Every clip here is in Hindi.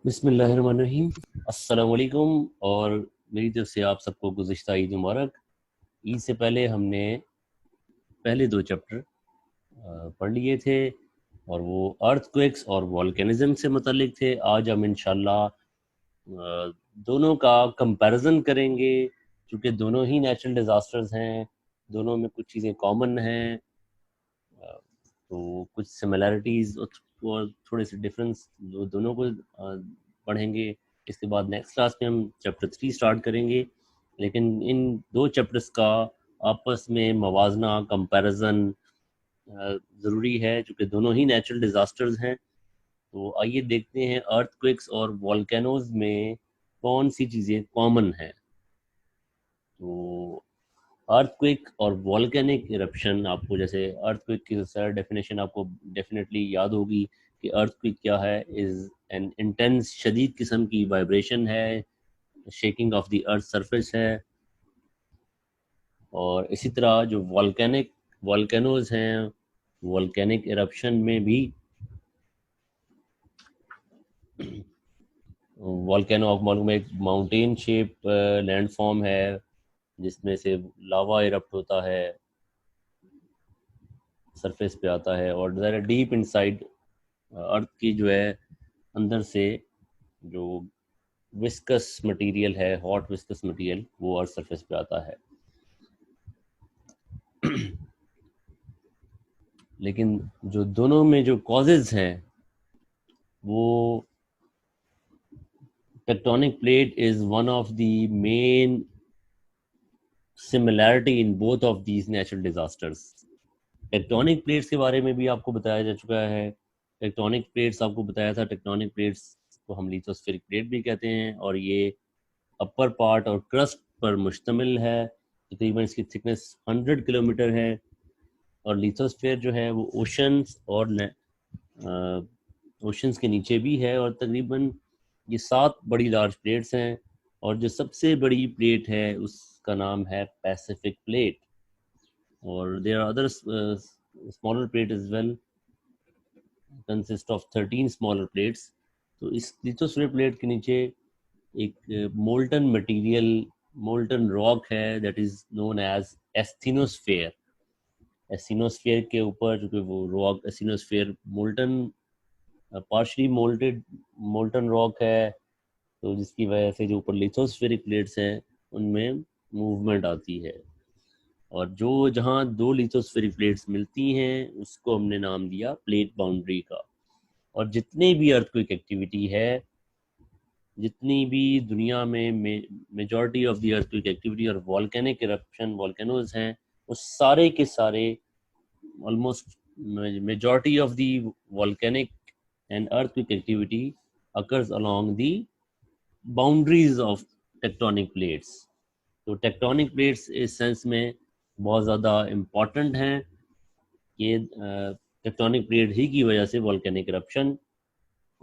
बिस्मिल्लाहिर्रहमानिर्रहीम। अस्सलाम वालेकुम। और मेरी तरफ से आप सबको गुज़िश्ता ईद मुबारक। ईद से पहले हमने पहले दो चैप्टर पढ़ लिए थे और वो अर्थक्वेक्स और वॉल्केनिज्म से मुतल्लिक थे। आज हम इंशाल्लाह दोनों का कंपैरिजन करेंगे, क्योंकि दोनों ही नेचुरल डिज़ास्टर्स हैं, दोनों में कुछ चीज़ें कॉमन हैं, तो कुछ सिमिलैरिटीज़ और थोड़े से डिफरेंस दोनों को पढ़ेंगे। इसके बाद नेक्स्ट क्लास में हम चैप्टर 3 स्टार्ट करेंगे। लेकिन इन दो चैप्टर्स का आपस में मवाजना कंपैरिजन ज़रूरी है, क्योंकि दोनों ही नेचुरल डिज़ास्टर्स हैं। तो आइए देखते हैं अर्थक्वेक्स और वॉल्केनोज में कौन सी चीज़ें कॉमन हैं। तो अर्थक्वेक और वॉल्केनिक इरप्शन, आपको जैसे अर्थक्वेक की सर डेफिनेशन आपको डेफिनेटली याद होगी कि अर्थक्वेक क्या है। इज़ एन इंटेंस शदीद किस्म की वाइब्रेशन है, shaking of the earth surface है। और इसी तरह जो वॉल्केनोज हैं, वॉल्केनिक इरप्शन में भी वॉल्केनो ऑफ मालूम एक माउंटेन शेप लैंडफॉर्म है जिसमें से लावा इरप्ट होता है, सरफेस पे आता है और ज़रा डीप इनसाइड अर्थ की जो है अंदर से जो विस्कस मटेरियल है, हॉट विस्कस मटेरियल, वो अर्थ सरफेस पे आता है। लेकिन जो दोनों में जो कॉजेज हैं वो tectonic plate is one of the main similarity in both of these natural disasters. Tectonic plates के बारे में भी आपको बताया जा चुका है। टेक्टोनिक प्लेट्स आपको बताया था, टेक्टोनिक प्लेट्स को हम लिथोस्फेरिक प्लेट भी कहते हैं और ये अपर पार्ट और क्रस्ट पर मुश्तमिल है। तकरीबन इसकी थिकनेस 100 किलोमीटर है और लिथोस्फेयर जो है वो ओशंस और ओशंस के नीचे भी है। और तकरीबन ये 7 बड़ी लार्ज प्लेट्स हैं और जो सबसे बड़ी प्लेट है उसका नाम है पैसिफिक प्लेट। और there are other smaller plate as well, consist of 13 smaller plates. तो इस लिथोस्फेयर प्लेट के नीचे एक मोल्टन मटेरियल, मोल्टन रॉक है, that is known as asthenosphere. Asthenosphere के ऊपर जो कि वो rock asthenosphere molten, partially molted molten rock है, तो जिसकी वजह से जो ऊपर लिथोस्फेरिक प्लेट्स हैं उनमें मूवमेंट आती है। और जो जहाँ दो लिथोस्फेरिक प्लेट्स मिलती हैं उसको हमने नाम दिया प्लेट बाउंड्री का। और जितने भी अर्थक्वेक एक्टिविटी है, जितनी भी दुनिया में majority of the earthquake activity और वॉल्केनिक इरप्शन वॉल्केनोज हैं, वो सारे के सारे almost majority of the volcanic and earthquake activity occurs along the boundaries of tectonic plates। तो टेक्टोनिक प्लेट्स इस सेंस में बहुत ज़्यादा इम्पॉर्टेंट हैं कि टेक्टोनिक प्लेट ही की वजह से वॉल्केनिक इरप्शन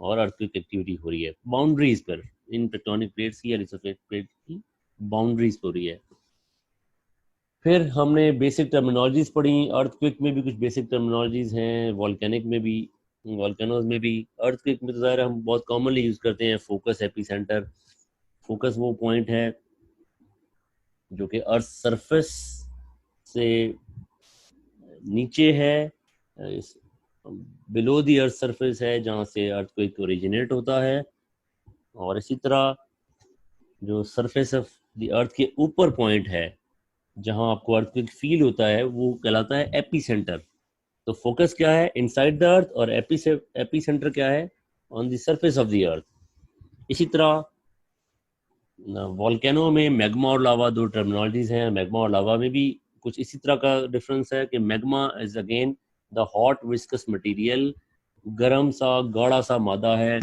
और अर्थक्वेक एक्टिविटी हो रही है बाउंड्रीज पर। इन टेक्टोनिक प्लेट्स की या लिथोस्फेरिक प्लेट की बाउंड्रीज पर हो रही है। फिर हमने बेसिक टर्मिनोलॉजीज पढ़ी। अर्थक्वेक में भी कुछ बेसिक टर्मिनोलॉजीज हैं, वॉल्केनिक में भी, वॉल्केनोज में भी। अर्थक्वेक में तो ज़ाहिर हम बहुत कॉमनली यूज़ करते हैं फोकस, एपीसेंटर। फोकस वो पॉइंट है जो कि अर्थ सरफेस से नीचे है, बिलो दी अर्थ सरफेस है, जहाँ से अर्थक्वेक ओरिजिनेट होता है। और इसी तरह जो सरफेस ऑफ द अर्थ के ऊपर पॉइंट है जहाँ आपको अर्थक्वेक फील होता है वो कहलाता है एपीसेंटर। तो फोकस क्या है, इनसाइड द अर्थ, और एपीसेंटर क्या है, on the surface of the अर्थ। इसी तरह वॉल्केनो में मैग्मा और लावा दो टर्मिनोलॉजीज हैं। मैग्मा और लावा में भी कुछ इसी तरह का डिफरेंस है कि magma is again the hot viscous material, गर्म सा गाढ़ा सा मादा है।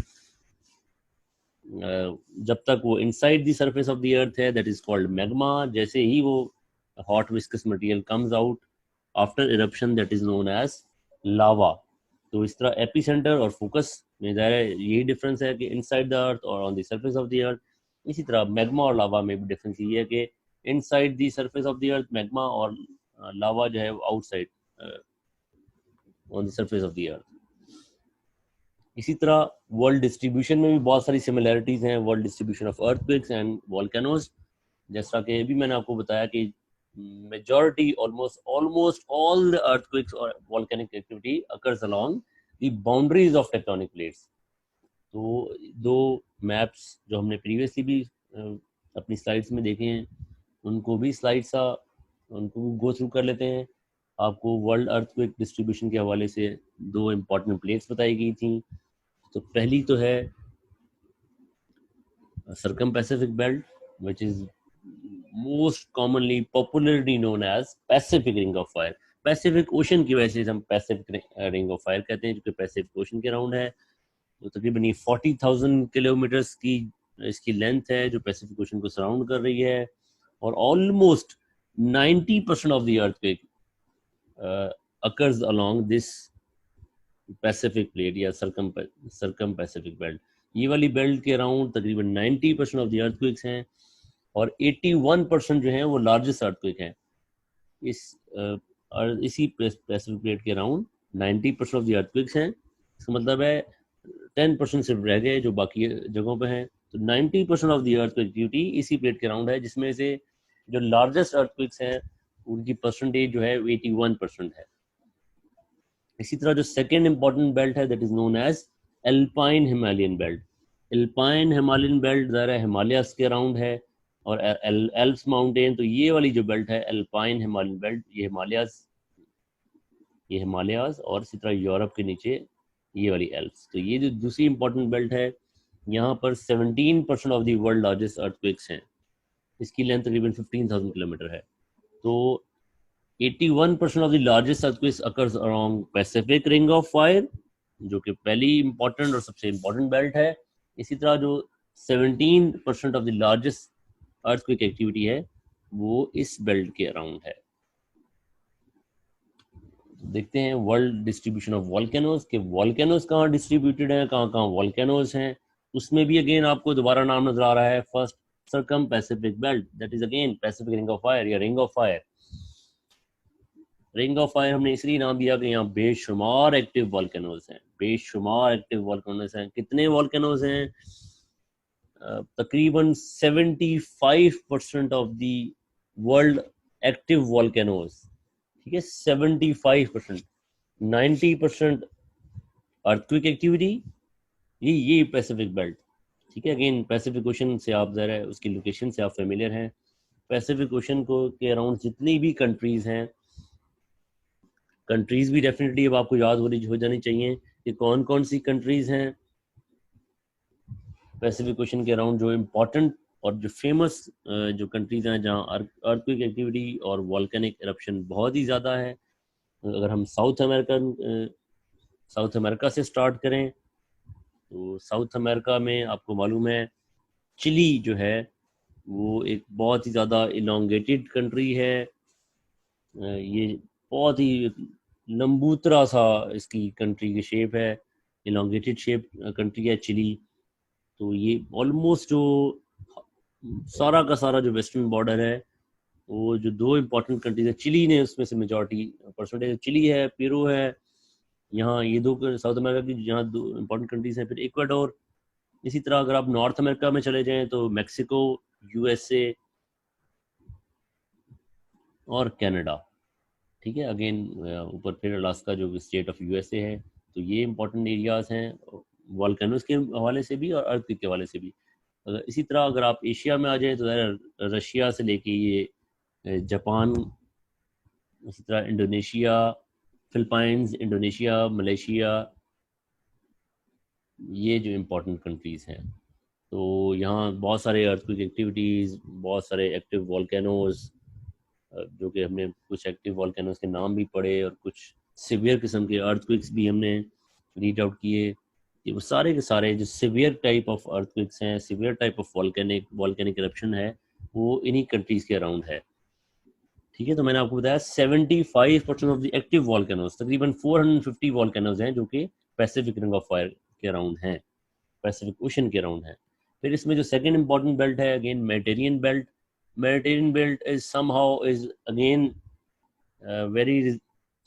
जब तक वो inside the surface of the earth है दैट इज कॉल्ड मैग्मा। जैसे ही वो hot viscous material comes out after eruption that is known as lava. तो इस तरह एपीसेंटर और फोकस में यही डिफरेंस है कि इनसाइड द अर्थ और on the surface of the अर्थ। इसी तरह मैग्मा और लावा में भी डिफरेंस ये है कि inside the surface of the earth magma, और लावा जो है outside on the surface of the अर्थ। इसी तरह वर्ल्ड डिस्ट्रीब्यूशन में भी बहुत सारी सिमिलैरिटीज हैं, world distribution of earthquakes and volcanoes. जैसा कि अभी मैंने आपको बताया कि majority almost all the earthquakes और volcanic activity occurs along the boundaries of tectonic plates. तो दो मैप्स जो हमने प्रीवियसली भी अपनी स्लाइड्स में देखे हैं, उनको भी स्लाइड्स उनको गो थ्रू कर लेते हैं। आपको वर्ल्ड अर्थक्वेक डिस्ट्रीब्यूशन के हवाले से दो इम्पोर्टेंट प्लेट्स बताई गई थी। तो पहली तो है circum Pacific belt, which is most commonly popularly known as Pacific ring of fire. Pacific ocean की वजह से हम पैसिफिक रिंग ऑफ फायर कहते हैं, जो कि पैसिफिक ओशन के अराउंड है। तो तकरीबन 40,000 किलोमीटर्स की इसकी लेंथ है जो पैसिफिक ओशन को सराउंड कर रही है, और almost 90% of the earthquake occurs along this Pacific plate या सरकम पैसिफिक बेल्ट। ये वाली बेल्ट के अराउंड तकरीबन 90% ऑफ द अर्थक्वेक्स हैं, और 81% जो हैं वो लार्जेस्ट अर्थक्वेक हैं। इसी पैसिफिक प्लेट के अराउंड 90% ऑफ द अर्थक्वेक्स हैं। इसका मतलब है 10% सिर्फ रह गए जो बाकी जगहों पे हैं। तो 90% ऑफ द अर्थक्वेक एक्टिविटी इसी प्लेट के अराउंड है, जिसमें से जो लार्जेस्ट अर्थक्वेक्स हैं उनकी परसेंटेज जो है 81% है। इसी तरह जो सेकेंड इंपॉर्टेंट बेल्ट है that is known as Alpine Himalayan belt. Alpine Himalayan belt ज़रा हिमालयस के अराउंड है, और एल्प्स माउंटेन। तो ये वाली जो बेल्ट है एल्पाइन हिमालयन बेल्ट, ये हिमालयाज और इसी तरह यूरोप के नीचे ये वाली एल्प्स। तो ये जो दूसरी इंपॉर्टेंट बेल्ट है, यहाँ पर 17% of the world largest earthquakes हैं। इसकी लेंथ तकरीबन 15,000 किलोमीटर है। तो 81% of the largest earthquakes occurs around Pacific ring of fire, जो कि पहली इंपॉर्टेंट और सबसे इंपॉर्टेंट बेल्ट है। इसी तरह जो 17% of the largest earthquake activity है वो इस बेल्ट के अराउंड है। देखते हैं वर्ल्ड डिस्ट्रीब्यूशन ऑफ वॉल्केनोज के वॉल्केनोज कहाँ डिस्ट्रीब्यूटेड हैं, कहाँ कहाँ वॉल्केनोज हैं। उसमें भी अगेन आपको दोबारा नाम नजर आ रहा है, first circum Pacific belt, that is again Pacific ring of fire या ring of fire. Ring of fire हमने इसलिए नाम दिया कि यहाँ बेशुमार एक्टिव वॉल्केनोज हैं, बेशुमार एक्टिव वॉल्केनोज हैं। कितने वॉल्केनोज हैं? तकरीबन 75% of the world active volcanoes, ठीक है, 75%। 90% अर्थक्वेक एक्टिविटी, ये पैसिफिक बेल्ट, ठीक है। अगेन पैसिफिक ओशन से आप ज़रा उसकी लोकेशन से आप फेमिलियर हैं। पैसिफिक ओशन को के अराउंड जितनी भी कंट्रीज़ हैं, कंट्रीज़ भी डेफिनेटली अब आपको याद हो जानी चाहिए कि कौन कौन सी कंट्रीज़ हैं पैसिफिक ओशन के अराउंड जो इम्पोर्टेंट और जो फेमस जो कंट्रीज़ हैं जहाँ अर्थक्वेक एक्टिविटी और वॉल्केनिक इरप्शन बहुत ही ज़्यादा है। अगर हम साउथ अमेरिका से स्टार्ट करें तो साउथ अमेरिका में आपको मालूम है चिली जो है वो एक बहुत ही ज़्यादा इलोंगेटेड कंट्री है। ये बहुत ही लंबूतरा सा इसकी कंट्री की शेप है, इलोंगेटेड शेप कंट्री है चिली। तो ये ऑलमोस्ट जो सारा का सारा जो वेस्टर्न बॉर्डर है, वो जो दो इम्पोर्टेंट कंट्रीज है चिली ने उसमें से मेजॉरिटी परसेंटेज, चिली है, पेरू है, यहाँ ये दो साउथ अमेरिका की यहाँ दो इम्पोर्टेंट कंट्रीज हैं। फिर इक्वाडोर। इसी तरह अगर आप नॉर्थ अमेरिका में चले जाएं तो मैक्सिको, यूएसए और कनाडा, ठीक है। अगेन ऊपर फिर अलास्का जो स्टेट ऑफ यूएसए है। तो ये इंपॉर्टेंट एरियाज हैं वॉल्केनोज के हवाले से भी और अर्थक्वेक के हवाले से भी। इसी तरह अगर आप एशिया में आ जाएं तो रशिया से लेके ये जापान, इसी तरह इंडोनेशिया, फिलीपींस, इंडोनेशिया, मलेशिया, ये जो इम्पोर्टेंट कंट्रीज़ हैं। तो यहाँ बहुत सारे अर्थक्वेक एक्टिविटीज़, बहुत सारे एक्टिव वॉल्केनोज, जो कि हमने कुछ एक्टिव वॉल्केनोज के नाम भी पढ़े और कुछ सिवियर किस्म के अर्थक्वेक्स भी हमने रीड आउट किए। ये वो सारे के सारे जो सिवियर टाइप ऑफ अर्थक्वेक्स हैं, severe type of volcanic eruption है, वो इन्हीं कंट्रीज़ के अराउंड है, ठीक है। तो मैंने आपको बताया 75% ऑफ द एक्टिव वॉल्केनोज, तकरीबन 450 वॉल्केनोज हैं जो कि पैसिफिक रिंग ऑफ फायर के अराउंड हैं, पैसिफिक ओशन के अराउंड हैं। फिर इसमें जो सेकंड इंपॉर्टेंट बेल्ट है again Mediterranean belt. Mediterranean belt is somehow is again very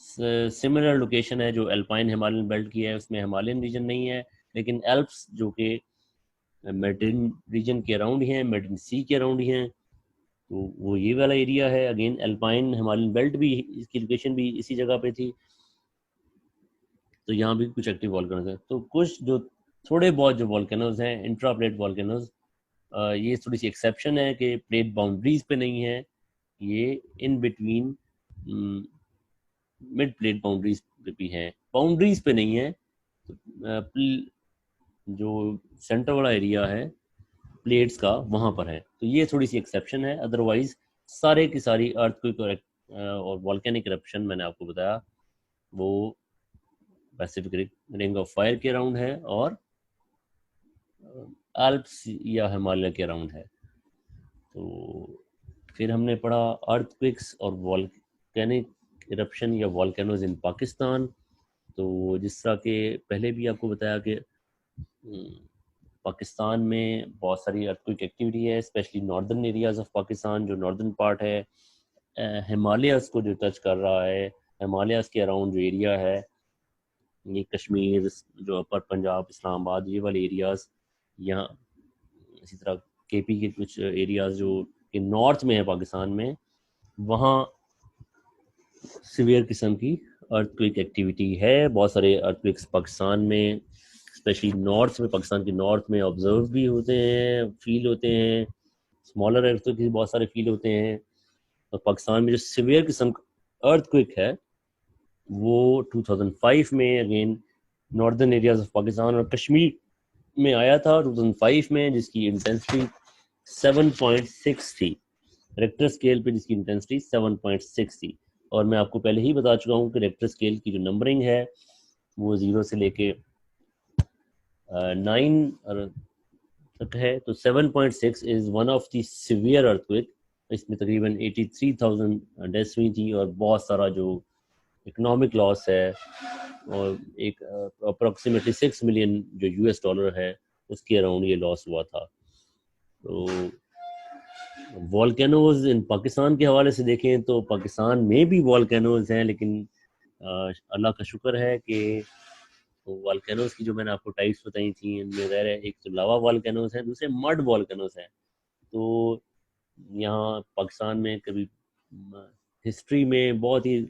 similar location है जो अल्पाइन हिमालयन बेल्ट की है। उसमें हिमालयन रीजन नहीं है, लेकिन एल्प्स जो कि मेडिटेरेनियन रीजन के अराउंड ही हैं, मेडिटेरेनियन सी के अराउंड ही हैं, तो वो ये वाला एरिया है। अगेन एल्पाइन हिमालयन बेल्ट भी, इसकी लोकेशन भी इसी जगह पे थी, तो यहाँ भी कुछ एक्टिव वॉल्केनोज हैं। तो कुछ जो थोड़े बहुत जो वॉल्केनोज हैं इंट्रा प्लेट वॉल्केनोज, ये थोड़ी सी एक्सेप्शन है कि प्लेट बाउंड्रीज पे नहीं है, ये in between mid plate boundaries पे भी हैं, बाउंड्रीज पे नहीं है। तो जो सेंटर वाला एरिया है प्लेट्स का वहाँ पर है, तो ये थोड़ी सी एक्सेप्शन है। अदरवाइज सारे की सारी अर्थक्वेक और वॉल्केनिक इरप्शन मैंने आपको बताया वो पैसिफिक रिंग ऑफ फायर के अराउंड है और अल्प्स या हिमालय के अराउंड है। तो फिर हमने पढ़ा अर्थक्वेक्स और वॉल्केनिक इरप्शन या वॉल्केनोज इन पाकिस्तान। तो जिस तरह के पहले भी आपको बताया कि पाकिस्तान में बहुत सारी अर्थक्वेक एक्टिविटी है, specially northern areas of Pakistan, जो नॉर्दर्न पार्ट है हिमालयस को जो टच कर रहा है, हिमालयस के अराउंड जो एरिया है, ये कश्मीर, जो अपर पंजाब, इस्लामाबाद, ये वाले एरियाज, यहाँ इसी तरह केपी के कुछ एरियाज जो कि नॉर्थ में है पाकिस्तान में, वहाँ सीवियर किस्म की अर्थक्वेक एक्टिविटी है। बहुत सारे अर्थक्वेक्स पाकिस्तान में, स्पेशली नॉर्थ में, पाकिस्तान के नॉर्थ में ऑब्जर्व भी होते हैं, फील होते हैं। स्मॉलर अर्थक्वेक बहुत सारे फील होते हैं। और पाकिस्तान में जो सीवियर किस्म का अर्थक्वेक है वो 2005 में again northern areas of Pakistan और कश्मीर में आया था 2005 में, जिसकी इंटेंसिटी 7.6 थी रेक्टर स्केल पे, जिसकी इंटेंसिटी 7.6 थी। और मैं आपको पहले ही बता चुका हूँ कि रेक्टर स्केल की जो नंबरिंग है वो 0 से लेके 9 तक है। तो 7.6 is one of the severe earthquake. इसमें तकरीबन 83,000 डेथ्स हुई थी और बहुत सारा जो इकोनॉमिक लॉस है, और एक अप्रोक्सीमेटली 6 मिलियन जो यूएस डॉलर है उसके अराउंड ये लॉस हुआ था। तो वॉल्केनोज इन पाकिस्तान के हवाले से देखें तो पाकिस्तान में भी वॉल्केनोज हैं, लेकिन अल्लाह का शुक्र है कि वॉल्केनोज की जो मैंने आपको टाइप्स बताई थी, इनमें ज़ाहिर है एक तो लावा वॉल्केनोज हैं, दूसरे मड वॉल्केनोज हैं। तो यहाँ पाकिस्तान में कभी हिस्ट्री में, बहुत ही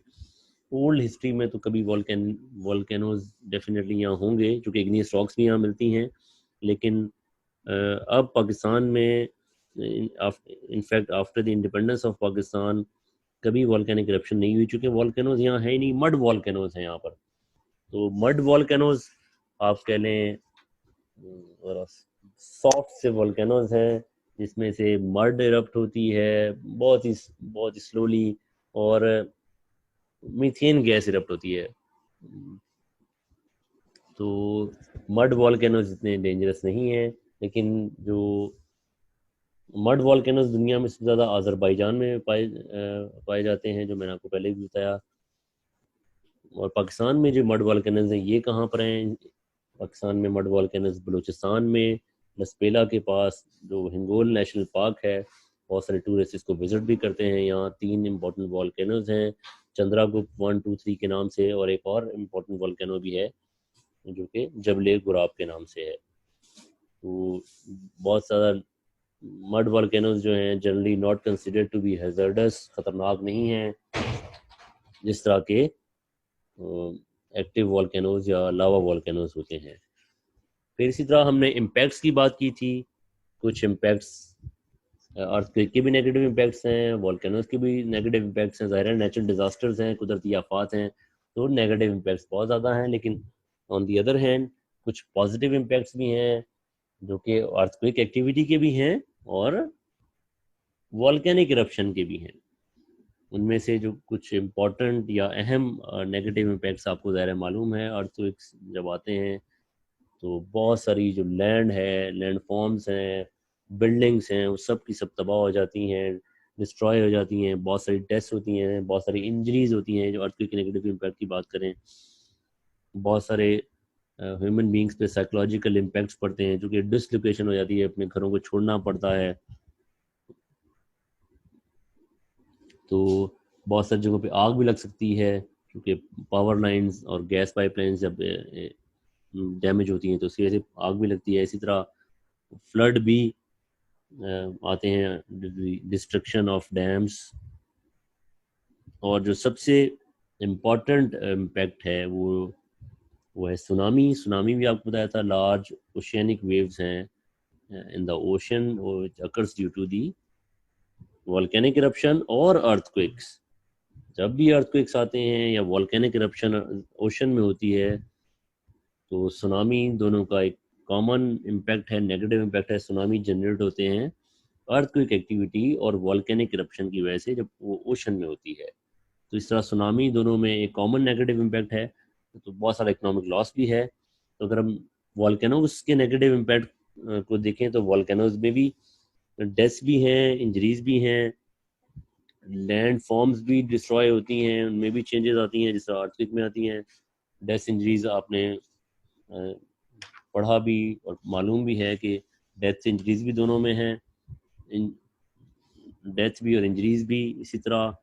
ओल्ड हिस्ट्री में, तो कभी वॉल्केनोज डेफिनेटली यहाँ होंगे, चूँकि इग्नियस रॉक्स भी यहाँ मिलती हैं। लेकिन अब पाकिस्तान में in fact after the independence of Pakistan कभी वॉल्केनिक इरप्शन नहीं हुई, चूँकि वॉल्केनोज यहाँ है ही नहीं, मड वॉल्केनोज हैं यहाँ पर। तो मड वॉल्केनोज आप कह लें और सॉफ्ट से वॉल्केनोज हैं, जिसमें से मड इरप्ट होती है बहुत ही स्लोली, और मीथेन गैस इरप्ट होती है। तो मड वॉल्केनोज इतने डेंजरस नहीं है। लेकिन जो मड वॉल्केनोज दुनिया में सबसे ज़्यादा अजरबैजान में पाए जाते हैं, जो मैंने आपको पहले भी बताया। और पाकिस्तान में जो मड वॉल्केनोज हैं ये कहाँ पर हैं? पाकिस्तान में मड वॉल्केनोज बलूचिस्तान में लसपेला के पास जो हिंगोल नेशनल पार्क है, बहुत सारे टूरिस्ट इसको विजिट भी करते हैं। यहाँ 3 इम्पोर्टेंट वॉल्केनोज हैं, चंद्रागुप्त 1, 2, 3 के नाम से, और एक और इम्पोर्टेंट वॉल्केनो भी है जो कि जबले गुराब के नाम से है। तो बहुत ज़्यादा मड वॉल्केनोज जो हैं generally not considered to be hazardous, खतरनाक नहीं हैं जिस तरह के एक्टिव वॉल्केनोज या लावा वॉल्केनोज होते हैं। फिर इसी तरह हमने इम्पैक्ट्स की बात की थी। कुछ इम्पैक्ट्स अर्थक्वेक के भी नेगेटिव इम्पैक्ट्स हैं, वॉल्केनोज के भी नेगेटिव इम्पैक्ट्स हैं। ज़ाहिर है नेचुरल डिजास्टर्स हैं, कुदरती आफात हैं, तो नेगेटिव इम्पैक्ट्स बहुत ज़्यादा हैं। लेकिन ऑन दी अदर हैंड कुछ पॉजिटिव इम्पैक्ट्स भी हैं जो कि अर्थक्वेक एक्टिविटी के भी हैं और वॉल्केनिक इरप्शन के भी हैं। उनमें से जो कुछ इम्पोर्टेंट या अहम नेगेटिव इम्पैक्ट्स आपको ज़ाहिर मालूम है, अर्थक्वेक्स जब आते हैं तो बहुत सारी जो लैंड है, लैंड फॉर्म्स हैं, बिल्डिंग्स हैं, वो सब की सब तबाह हो जाती हैं, डिस्ट्रॉय हो जाती हैं, बहुत सारी डेथ्स होती हैं, बहुत सारी इंजरीज होती हैं। जो अर्थक्वेक के नेगेटिव इम्पैक्ट की बात करें, बहुत सारे ह्यूमन बींग्स पे साइकोलॉजिकल इम्पैक्ट्स पड़ते हैं, जो कि डिसलोकेशन हो जाती है, अपने घरों को छोड़ना पड़ता है। तो बहुत सारी जगहों पे आग भी लग सकती है, क्योंकि पावर लाइंस और गैस पाइपलाइंस जब डैमेज होती हैं तो उसकी वजह से आग भी लगती है। इसी तरह फ्लड भी आते हैं, डिस्ट्रक्शन ऑफ डैम्स। और जो सबसे इम्पॉर्टेंट इम्पैक्ट है वो है सुनामी। सुनामी भी आपको बताया था, लार्ज ओशियनिक वेव्स हैं in the ocean which occurs due to the volcanic eruption और अर्थक्वेक्स। जब भी अर्थक्वेक्स आते हैं या वोल्केनिक इरप्शन ओशन में होती है तो सुनामी दोनों का एक कॉमन इम्पैक्ट है, नेगेटिव इम्पैक्ट है। सुनामी जनरेट होते हैं अर्थक्वेक एक्टिविटी और वोल्केनिक इरप्शन की वजह से जब वो ओशन में होती है। तो इस तरह सुनामी दोनों में एक कॉमन नेगेटिव इम्पैक्ट है। तो बहुत सारा इकोनॉमिक लॉस भी है। तो अगर हम वॉल्केनोज के नेगेटिव इम्पैक्ट को देखें तो वॉल्केनोज में भी डेथ्स भी हैं, इंजरीज भी हैं, लैंड फॉर्म्स भी डिस्ट्रॉय होती हैं, उनमें भी चेंजेस आती हैं, जिस तरह अर्थक्वेक में आती हैं। डेथ इंजरीज आपने पढ़ा भी और मालूम भी है कि डेथ इंजरीज भी दोनों में हैं, डेथ भी और इंजरीज भी। इसी तरह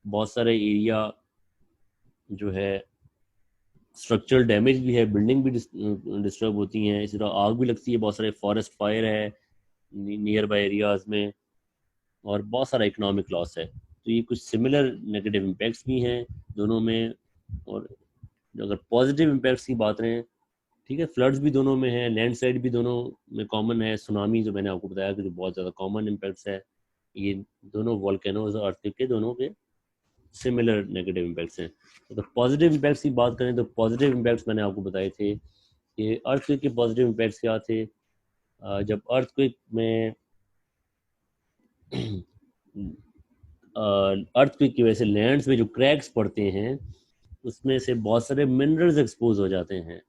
बहुत सारे एरिया जो है स्ट्रक्चरल डैमेज भी है, बिल्डिंग भी डिस्टर्ब होती हैं। इसी तरह आग भी लगती है, बहुत सारे फॉरेस्ट फायर है नियर बाय एरियाज में, और बहुत सारा इकोनॉमिक लॉस है। तो ये कुछ सिमिलर नेगेटिव इम्पैक्ट्स भी हैं दोनों में। और अगर पॉजिटिव इम्पैक्ट्स की बात करें, ठीक है, फ्लड्स भी दोनों में है, लैंडस्लाइड भी दोनों में कॉमन है। सुनामी जो मैंने आपको बताया कि जो बहुत ज़्यादा कॉमन इम्पैक्ट्स है, ये दोनों वॉल्केनोज और अर्थक्वेक के दोनों के सिमिलर नेगेटिव इम्पैक्ट्स हैं। तो पॉजिटिव इम्पैक्ट्स की बात करें तो पॉजिटिव इम्पैक्ट्स मैंने आपको बताए थे कि अर्थक्वेक के पॉजिटिव इम्पैक्ट्स क्या थे। जब अर्थक्वेक में अर्थक्वेक की वजह से लैंड्स में जो क्रैक्स पड़ते हैं उसमें से बहुत सारे मिनरल्स एक्सपोज हो जाते हैं,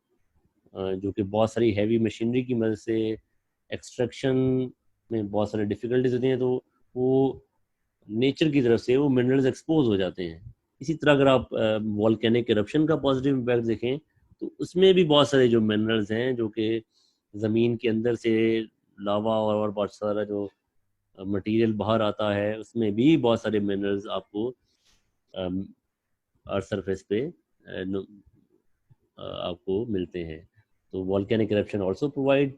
जो कि बहुत सारी हैवी मशीनरी की मदद से एक्सट्रैक्शन में बहुत सारी डिफ़िकल्टीज होती हैं। तो वो नेचर की तरफ से वो मिनरल्स एक्सपोज हो जाते हैं। इसी तरह अगर आप वॉल्केनिक इरप्शन का पॉजिटिव इम्पैक्ट देखें तो उसमें भी बहुत सारे जो मिनरल्स हैं जो कि ज़मीन के अंदर से लावा और बहुत सारा जो मटेरियल बाहर आता है, उसमें भी बहुत सारे मिनरल्स आपको अर्थ सरफेस पे आपको मिलते हैं। तो volcanic eruption also provide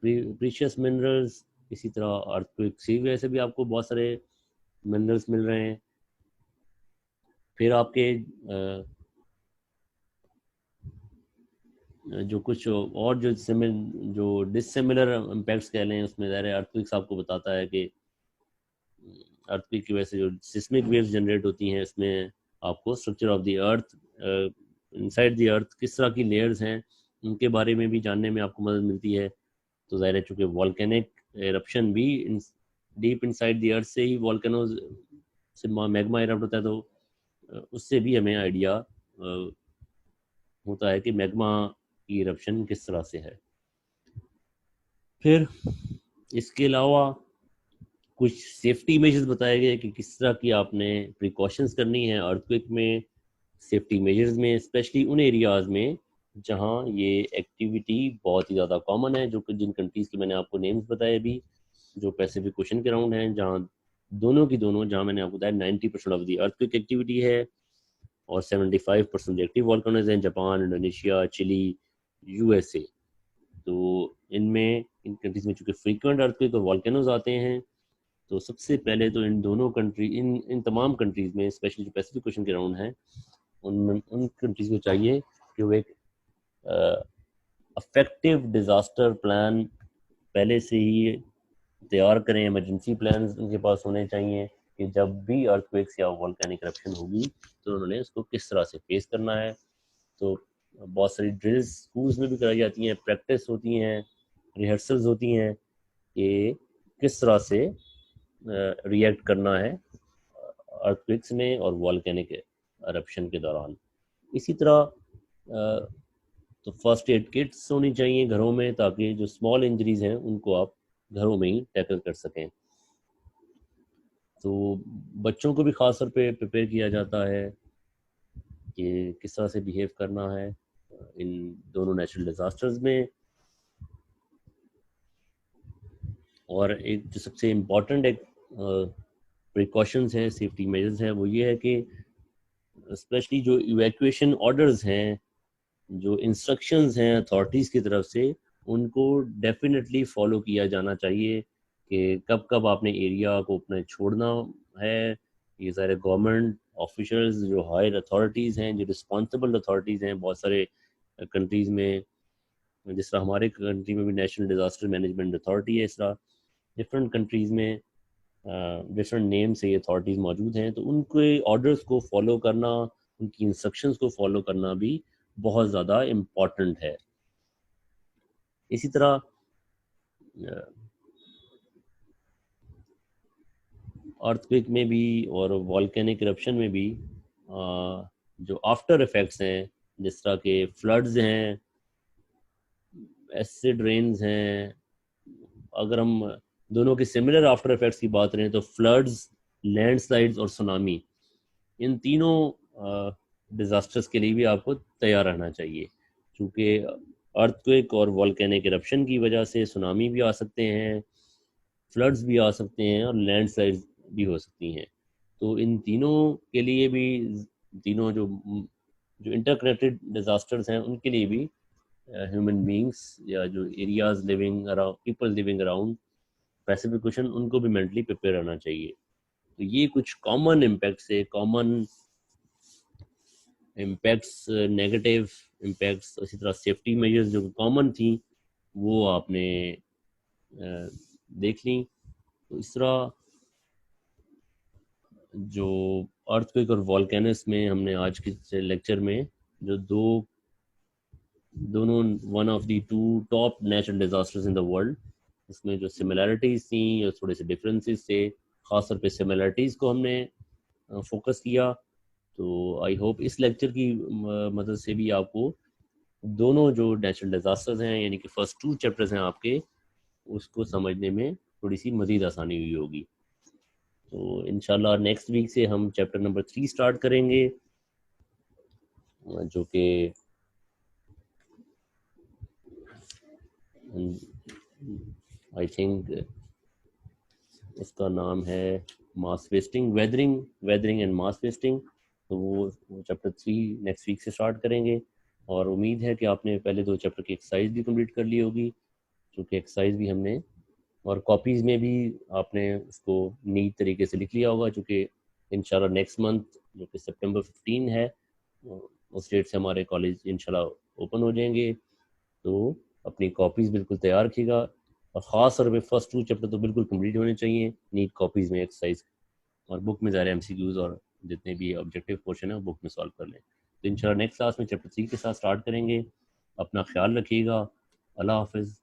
precious minerals. इसी तरह अर्थक्वेक की वजह से भी आपको बहुत सारे मिनरल्स मिल रहे हैं। फिर आपके जो कुछ और जो डिसिमिलर इम्पैक्ट्स कह लें, उसमें ज़ाहिर है अर्थक्वेक्स आपको बताता है कि अर्थक्वेक की वजह से जो सिस्मिक वेव्स जनरेट होती हैं, इसमें आपको structure of the earth, inside the earth किस तरह की लेयर्स हैं उनके बारे में भी जानने में आपको मदद मिलती है। तो ज़ाहिर है चूँकि वॉल्केनिक एरप्शन भी डीप इनसाइड द अर्थ से ही वॉल्केनोज से मैग्मा एरप्ट होता है, तो उससे भी हमें आइडिया होता है कि मैग्मा की इरप्शन किस तरह से है। फिर इसके अलावा कुछ सेफ्टी मेजर्स बताए गए कि किस तरह की आपने प्रिकॉशंस करनी है अर्थक्वेक में। सेफ्टी मेजर्स में स्पेशली उन एरियाज़ में जहाँ ये एक्टिविटी बहुत ही ज़्यादा कॉमन है, जो कि जिन कंट्रीज़ के मैंने आपको नेम्स बताए भी, जो पैसिफिक ओशन के राउंड हैं, जहाँ दोनों की दोनों, जहाँ मैंने आपको बताया 90% ऑफ दी अर्थक्वेक एक्टिविटी है और 75% एक्टिव वॉल्केनोज हैं, जापान, इंडोनेशिया, चिली, यूएसए। तो इनमें इन कंट्रीज़ में चूँकि फ्रीक्वेंट अर्थक्वेक और वॉल्केनोज आते हैं, तो सबसे पहले तो इन दोनों कंट्री इन तमाम कंट्रीज़ में, स्पेशली जो पैसिफिक ओशन के राउंड हैं, उन कंट्रीज़ को चाहिए कि वो एक अफेक्टिव डिज़ास्टर प्लान पहले से ही तैयार करें। इमरजेंसी प्लान उनके पास होने चाहिए कि जब भी अर्थक्वेक्स या वॉल्केनिक इरप्शन होगी तो उन्होंने उसको किस तरह से फेस करना है। तो बहुत सारी ड्रिल्स स्कूल्स में भी कराई जाती हैं, प्रैक्टिस होती हैं, रिहर्सल्स होती हैं कि किस तरह से रिएक्ट करना है अर्थक्वेक्स में और वॉल्केनिक इरप्शन के दौरान। इसी तरह तो फर्स्ट एड किट्स होनी चाहिए घरों में, ताकि जो स्मॉल इंजरीज हैं उनको आप घरों में ही टैकल कर सकें। तो बच्चों को भी ख़ास तौर पे प्रिपेयर किया जाता है कि किस तरह से बिहेव करना है इन दोनों नेचुरल डिज़ास्टर्स में। और एक जो सबसे इम्पॉर्टेंट एक प्रिकॉशंस है, सेफ्टी मेजर्स हैं, वो ये है कि स्पेशली जो इवैक्यूएशन ऑर्डर्स हैं जो इंस्ट्रक्शंस हैं अथॉरिटीज़ की तरफ से, उनको डेफिनेटली फॉलो किया जाना चाहिए कि कब कब आपने एरिया को अपने छोड़ना है। ये सारे गवर्नमेंट ऑफिशल्स जो हायर अथॉरिटीज़ हैं, जो रिस्पॉन्सिबल अथॉरिटीज़ हैं बहुत सारे कंट्रीज़ में, जिस तरह हमारे कंट्री में भी नेशनल डिज़ास्टर मैनेजमेंट अथॉरिटी है, इस तरह डिफरेंट कंट्रीज़ में डिफरेंट नेम से ये अथॉरिटीज़ मौजूद हैं। तो उनके ऑर्डर्स को फॉलो करना, उनकी इंस्ट्रक्शंस को फॉलो करना भी बहुत ज़्यादा इम्पॉर्टेंट है। इसी तरह अर्थक्वेक में भी और वॉल्केनिक इरप्शन में भी जो आफ्टर इफेक्ट्स हैं, जिस तरह के फ्लड्स हैं, एसिड रेन्स हैं, अगर हम दोनों के सिमिलर आफ्टर इफेक्ट्स की बात करें तो फ्लड्स, लैंडस्लाइड्स और सुनामी, इन तीनों डिजास्टर्स के लिए भी आपको तैयार रहना चाहिए, क्योंकि अर्थक्वेक और वॉल्केनिक इरप्शन की वजह से सुनामी भी आ सकते हैं, फ्लड्स भी आ सकते हैं और लैंडस्लाइड्स भी हो सकती हैं। तो इन तीनों के लिए भी, तीनों जो जो इंटरकनेक्टेड डिजास्टर्स हैं उनके लिए भी ह्यूमन बींग्स या जो areas living around, people living around Pacific ocean, उनको भी मेंटली प्रिपेयर रहना चाहिए। तो ये कुछ कॉमन इम्पैक्ट्स है, कॉमन इम्पैक्ट्स, नेगेटिव इम्पैक्ट्स, इसी तरह सेफ्टी मेजर्स जो कॉमन थी वो आपने देख ली। तो इस तरह जो अर्थक्वेक और वॉल्केनस में हमने आज के लेक्चर में जो दोनों one of the two top natural disasters in the world, इसमें जो सिमिलैरिटीज थी और थोड़े से डिफरेंसेस थे, खासतौर पे सिमिलैरिटीज को हमने फोकस किया। तो आई होप इस लेक्चर की मदद से भी आपको दोनों जो नेचुरल डिजास्टर्स हैं, यानी कि फर्स्ट 2 चैप्टर्स हैं आपके, उसको समझने में थोड़ी सी मज़ीद आसानी हुई होगी। तो इंशाल्लाह नेक्स्ट वीक से हम चैप्टर नंबर 3 स्टार्ट करेंगे, जो कि आई थिंक इसका नाम है mass wasting, weathering and mass wasting. तो वो चैप्टर 3 नेक्स्ट वीक से स्टार्ट करेंगे, और उम्मीद है कि आपने पहले 2 चैप्टर की एक्सरसाइज भी कंप्लीट कर ली होगी, क्योंकि एक्सरसाइज भी हमने, और कॉपीज़ में भी आपने उसको नीट तरीके से लिख लिया होगा, चूँकि इंशाल्लाह नेक्स्ट मंथ जो कि सितंबर 15 है, उस डेट से हमारे कॉलेज इंशाल्लाह ओपन हो जाएंगे। तो अपनी कॉपीज़ बिल्कुल तैयार रखिएगा, और ख़ास तौर पे फर्स्ट 2 चैप्टर तो बिल्कुल कंप्लीट होने चाहिए नीट कॉपीज़ में एक्सरसाइज, और बुक में ज़्यादा एमसीक्यूज़ और जितने भी ऑब्जेक्टिव पोर्शन है वो बुक में सॉल्व कर लें। तो इंशाल्लाह नेक्स्ट क्लास में चैप्टर 3 के साथ स्टार्ट करेंगे। अपना ख्याल रखिएगा। अल्लाह हाफिज़।